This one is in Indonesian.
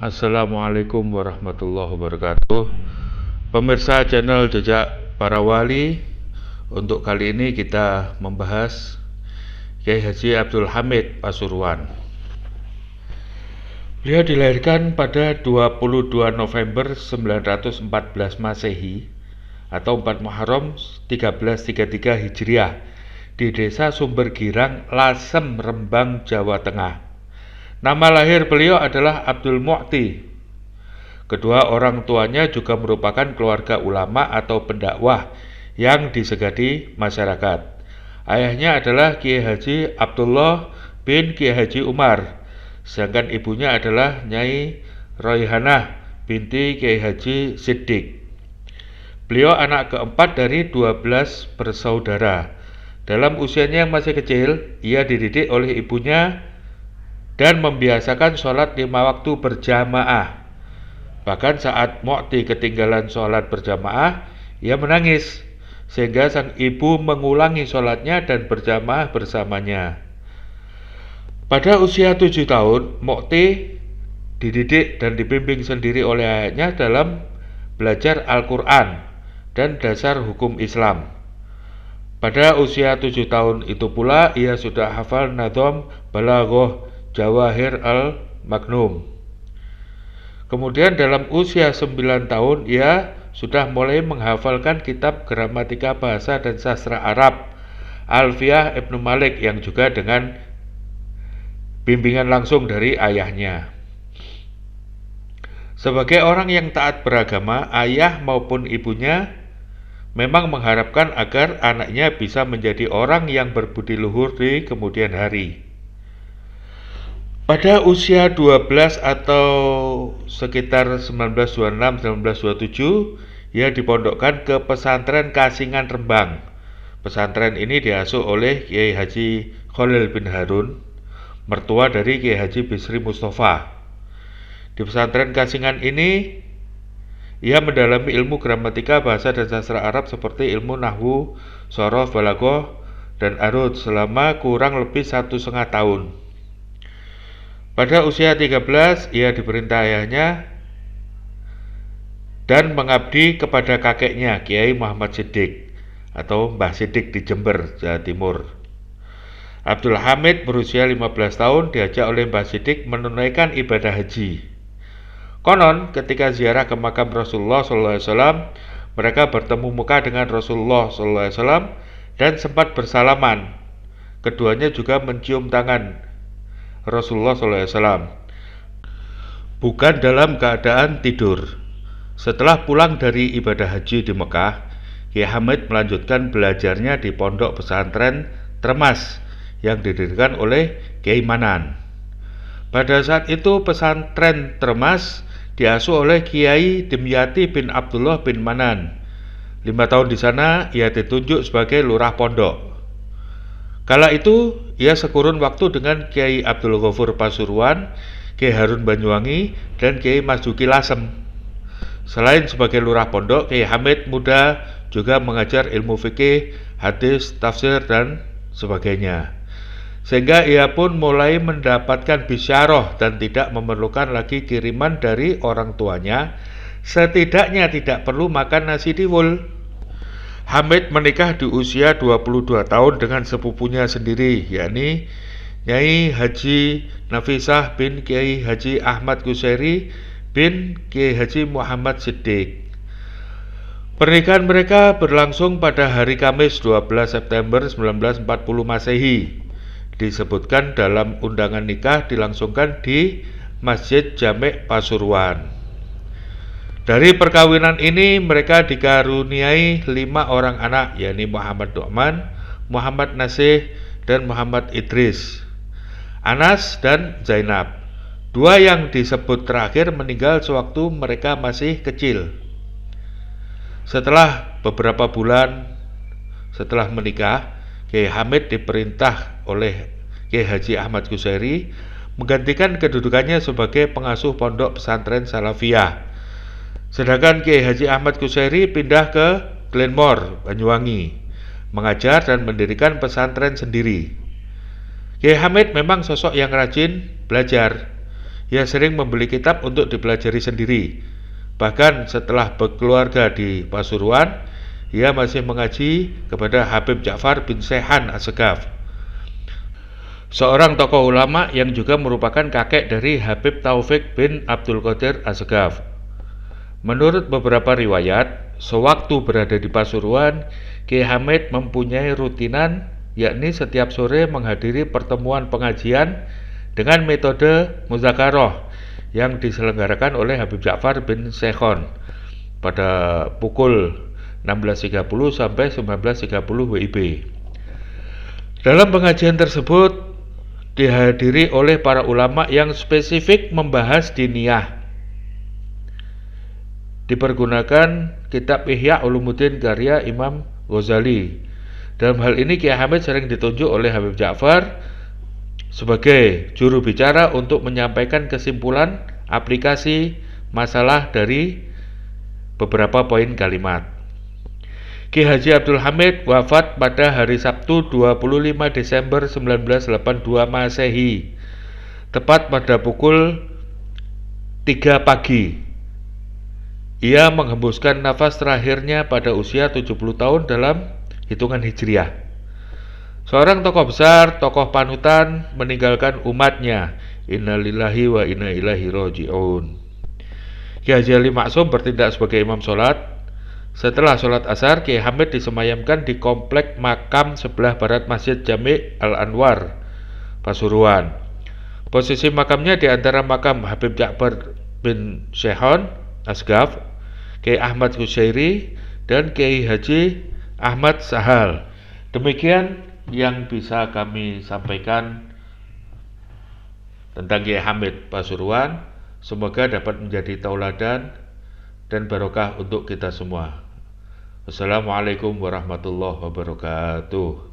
Assalamualaikum warahmatullahi wabarakatuh. Pemirsa channel Jejak Para Wali, untuk kali ini kita membahas Kiai Haji Abdul Hamid Pasuruan. Beliau dilahirkan pada 22 November 1914 Masehi atau 4 Muharram 1333 Hijriah di Desa Sumber Girang, Lasem, Rembang, Jawa Tengah. Nama lahir beliau adalah Abdul Mu'ti. Kedua orang tuanya juga merupakan keluarga ulama atau pendakwah yang disegani masyarakat. Ayahnya adalah Kiai Haji Abdullah bin Kiai Haji Umar, sedangkan ibunya adalah Nyai Royhanah binti Kiai Haji Siddiq. Beliau anak keempat dari 12 bersaudara. Dalam usianya yang masih kecil, ia dididik oleh ibunya dan membiasakan sholat 5 waktu berjamaah. Bahkan saat Mu'ti ketinggalan sholat berjamaah, ia menangis, sehingga sang ibu mengulangi sholatnya dan berjamaah bersamanya. Pada usia 7 tahun, Mu'ti dididik dan dibimbing sendiri oleh ayahnya dalam belajar Al-Quran dan dasar hukum Islam. Pada usia 7 tahun itu pula, ia sudah hafal Nadham Balaghah Jawahir al-Magnum. Kemudian dalam usia 9 tahun ia sudah mulai menghafalkan kitab gramatika bahasa dan sastra Arab Alfiyah Ibnu Malik yang juga dengan bimbingan langsung dari ayahnya. Sebagai orang yang taat beragama, ayah maupun ibunya memang mengharapkan agar anaknya bisa menjadi orang yang berbudi luhur di kemudian hari. Pada usia 12 atau sekitar 1926-1927, ia dipondokkan ke pesantren Kasingan Rembang. Pesantren ini diasuh oleh Kiai Haji Khalil bin Harun, mertua dari Kiai Haji Bisri Mustafa. Di pesantren Kasingan ini, ia mendalami ilmu gramatika bahasa dan sastra Arab seperti ilmu nahwu, sorof, balaghah, dan arud selama kurang lebih 1,5 tahun. Pada usia 13, ia diperintah ayahnya dan mengabdi kepada kakeknya, Kiai Muhammad Siddiq atau Mbah Siddiq di Jember, Jawa Timur. Abdul Hamid berusia 15 tahun diajak oleh Mbah Siddiq menunaikan ibadah haji. Konon, ketika ziarah ke makam Rasulullah SAW, mereka bertemu muka dengan Rasulullah SAW dan sempat bersalaman. Keduanya juga mencium tangan Rasulullah SAW, bukan dalam keadaan tidur. Setelah pulang dari ibadah haji di Mekah, Kiai Hamid melanjutkan belajarnya di pondok pesantren Termas yang didirikan oleh Kiai Manan. Pada saat itu pesantren Termas diasuh oleh Kiai Dimyati bin Abdullah bin Manan. 5 tahun di sana ia ditunjuk sebagai lurah pondok. Kala itu ia sekurun waktu dengan Kiai Abdul Ghafur Pasuruan, Kiai Harun Banyuwangi, dan Kiai Masduki Lasem. Selain sebagai lurah pondok, Kiai Hamid muda juga mengajar ilmu fikih, hadis, tafsir, dan sebagainya. Sehingga ia pun mulai mendapatkan bisyarah dan tidak memerlukan lagi kiriman dari orang tuanya. Setidaknya tidak perlu makan nasi tiwul. Hamid menikah di usia 22 tahun dengan sepupunya sendiri, yakni Nyai Haji Nafisah bin Kiai Haji Ahmad Qusairi bin Kiai Haji Muhammad Siddiq. Pernikahan mereka berlangsung pada hari Kamis 12 September 1940 Masehi. Disebutkan dalam undangan nikah dilangsungkan di Masjid Jami' Pasuruan. Dari perkawinan ini mereka dikaruniai 5 orang anak, yakni Muhammad Nu'man, Muhammad Nasih, dan Muhammad Idris, Anas, dan Zainab. 2 yang disebut terakhir meninggal sewaktu mereka masih kecil. Setelah beberapa bulan setelah menikah, Kiai Hamid diperintah oleh Kiai Haji Ahmad Qusairi menggantikan kedudukannya sebagai pengasuh pondok pesantren Salafiyah. Sedangkan Kiai Haji Ahmad Qusairi pindah ke Glenmore, Banyuwangi, mengajar dan mendirikan pesantren sendiri. Kiai Hamid memang sosok yang rajin belajar. Ia sering membeli kitab untuk dipelajari sendiri. Bahkan setelah berkeluarga di Pasuruan, ia masih mengaji kepada Habib Ja'far bin Shehan Assegaf, seorang tokoh ulama yang juga merupakan kakek dari Habib Taufik bin Abdul Qadir Assegaf. Menurut beberapa riwayat, sewaktu berada di Pasuruan, Kiai Hamid mempunyai rutinan, yakni setiap sore menghadiri pertemuan pengajian dengan metode muzakarah yang diselenggarakan oleh Habib Ja'far bin Shehan pada pukul 16.30 sampai 19.30 WIB. Dalam pengajian tersebut dihadiri oleh para ulama yang spesifik membahas diniyah. Dipergunakan kitab Ihya Ulumuddin karya Imam Ghazali. Dalam hal ini Kiai Hamid sering ditunjuk oleh Habib Ja'far sebagai juru bicara untuk menyampaikan kesimpulan aplikasi masalah dari beberapa poin kalimat. Ki Haji Abdul Hamid wafat pada hari Sabtu 25 Desember 1982 Masehi, tepat pada pukul 3 pagi. Ia menghembuskan nafas terakhirnya pada usia 70 tahun dalam hitungan Hijriah. Seorang tokoh besar, tokoh panutan, meninggalkan umatnya. Innalillahi wa inna ilaihi raji'un. Ki Haji Ali Maksum bertindak sebagai imam sholat. Setelah sholat asar, Kiai Hamid disemayamkan di komplek makam sebelah barat Masjid Jami' Al-Anwar, Pasuruan. Posisi makamnya di antara makam Habib Ja'far bin Shehan Assegaf, Kiai Ahmad Husairi, dan Kiai Haji Ahmad Sahal. Demikian yang bisa kami sampaikan tentang Kiai Hamid Pasuruan. Semoga dapat menjadi tauladan dan barokah untuk kita semua. Wassalamualaikum warahmatullahi wabarakatuh.